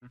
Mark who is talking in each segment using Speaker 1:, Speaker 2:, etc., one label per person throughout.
Speaker 1: All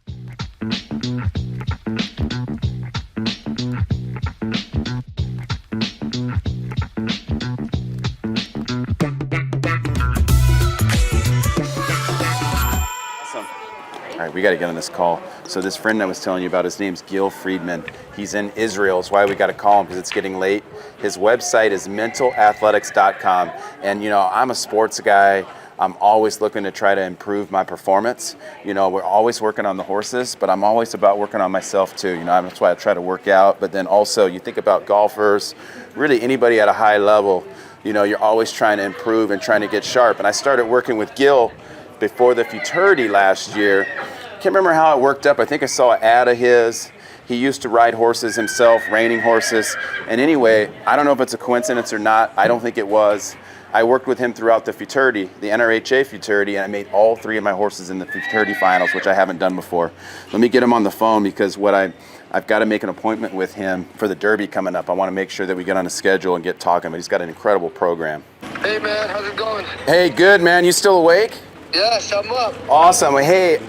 Speaker 1: right, we got to get on this call. So this friend I was telling you about, his name's Gil Friedman. He's in Israel. That's why we got to call him, because it's getting late. His website is mentalathletics.com. And, I'm a sports guy. I'm always looking to try to improve my performance. We're always working on the horses, but I'm always about working on myself too. That's why I try to work out. But then also, you think about golfers, really anybody at a high level, you're always trying to improve and trying to get sharp. And I started working with Gil before the futurity last year. Can't remember how it worked up. I think I saw an ad of his. He used to ride horses himself, reining horses. And anyway, I don't know if it's a coincidence or not. I don't think it was. I worked with him throughout the futurity, the NRHA futurity, and I made all 3 of my horses in the futurity finals, which I haven't done before. Let me get him on the phone, because I've got to make an appointment with him for the Derby coming up. I want to make sure that we get on a schedule and get talking, but he's got an incredible program.
Speaker 2: Hey man, how's it going?
Speaker 1: Hey, good man. You still awake?
Speaker 2: Yes, I'm up.
Speaker 1: Awesome. Hey,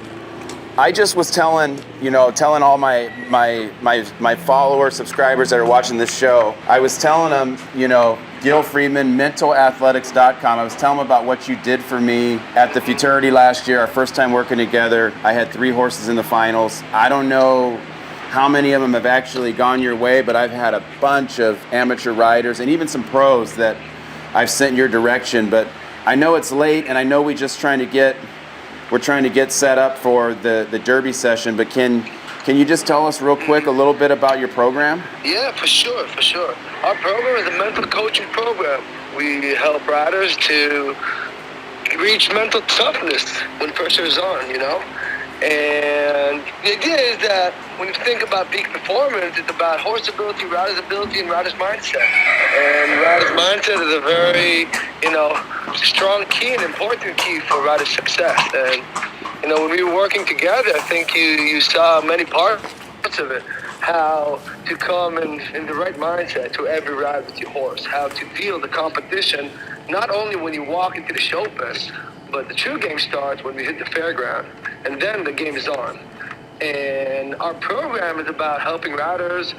Speaker 1: I just was telling all my followers, subscribers that are watching this show, I was telling them, Gil Friedman, mentalathletics.com. I was telling them about what you did for me at the futurity last year, our first time working together. I had 3 horses in the finals. I don't know how many of them have actually gone your way, but I've had a bunch of amateur riders and even some pros that I've sent your direction. But I know it's late, and I know we're trying to get set up for the Derby session, but can you just tell us real quick a little bit about your program?
Speaker 2: Yeah, for sure. Our program is a mental coaching program. We help riders to reach mental toughness when pressure is on, And the idea is that when you think about peak performance, it's about horse ability, rider's ability, and rider's mindset. And rider's mindset is a very, strong key and important key for rider's success. And, when we were working together, I think you saw many parts of it. How to come in the right mindset to every ride with your horse. How to feel the competition, not only when you walk into the show pen, but the true game starts when we hit the fairground, and then the game is on. And our program is about helping riders,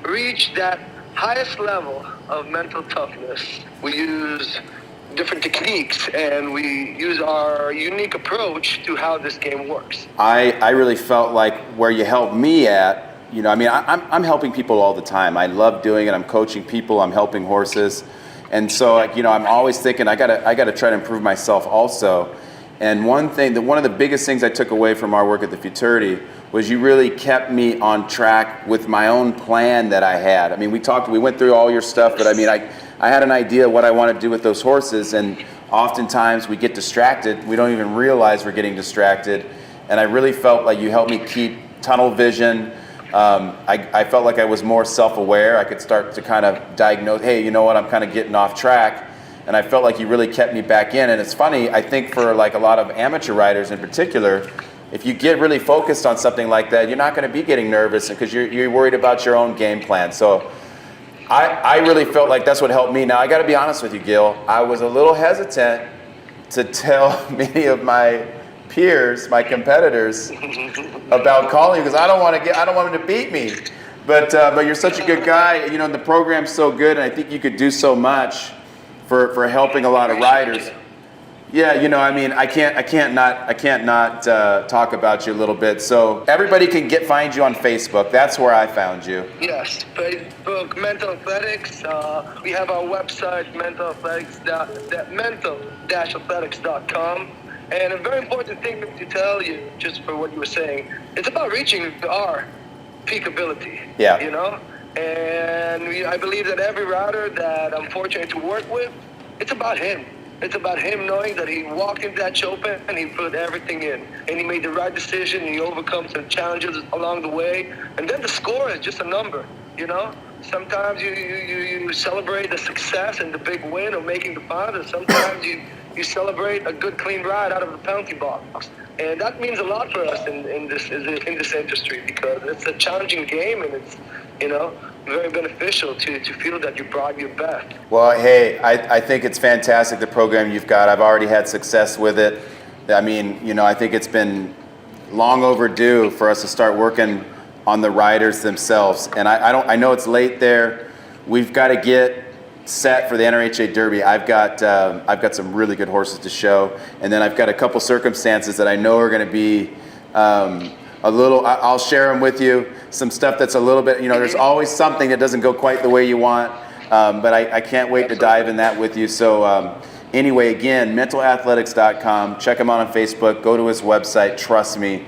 Speaker 2: reach that highest level of mental toughness. We use different techniques, and we use our unique approach to how this game works.
Speaker 1: I really felt like where you helped me at, I'm helping people all the time. I love doing it. I'm coaching people. I'm helping horses. And so, I'm always thinking I gotta try to improve myself also. And one of the biggest things I took away from our work at the futurity was you really kept me on track with my own plan that I had. We went through all your stuff, but I had an idea of what I want to do with those horses, and oftentimes we get distracted. We don't even realize we're getting distracted. And I really felt like you helped me keep tunnel vision. I felt like I was more self-aware. I could start to kind of diagnose, hey, you know what, I'm kind of getting off track. And I felt like you really kept me back in. And it's funny, I think for like a lot of amateur riders in particular, if you get really focused on something like that, you're not going to be getting nervous because you're worried about your own game plan. So I really felt like that's what helped me. Now, I got to be honest with you, Gil. I was a little hesitant to tell many of my peers, my competitors, about calling you because I don't want them to beat me. But you're such a good guy. The program's so good, and I think you could do so much for helping a lot of riders. Yeah, I can't not talk about you a little bit. So everybody can find you on Facebook. That's where I found you.
Speaker 2: Yes, Facebook, Mental Athletics. We have our website, mental-athletics.com. And a very important thing to tell you, just for what you were saying, it's about reaching our peak ability.
Speaker 1: Yeah.
Speaker 2: And I believe that every rider that I'm fortunate to work with, it's about him. It's about him knowing that he walked into that show pen and he put everything in. And he made the right decision, and he overcome some challenges along the way. And then the score is just a number, Sometimes you celebrate the success and the big win of making the final, and sometimes you celebrate a good, clean ride out of the penalty box. And that means a lot for us in this industry, because it's a challenging game, and it's, very beneficial to feel that you brought your best.
Speaker 1: Well, hey, I think it's fantastic, the program you've got. I've already had success with it. I think it's been long overdue for us to start working on the riders themselves. And I know it's late there. We've got to get set for the NRHA Derby. I've got some really good horses to show, and then I've got a couple circumstances that I know are going to be a little. I'll share them with you. Some stuff that's a little bit, there's always something that doesn't go quite the way you want, but I can't wait to dive in that with you. So anyway, again, mentalathletics.com. Check him out on Facebook. Go to his website. Trust me,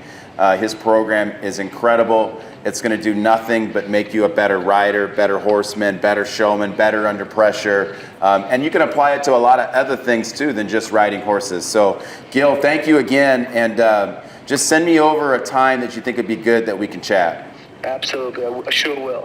Speaker 1: his program is incredible. It's going to do nothing but make you a better rider, better horseman, better showman, better under pressure. And you can apply it to a lot of other things too than just riding horses. So Gil, thank you again. And just send me over a time that you think would be good that we can chat.
Speaker 2: Absolutely. I sure will.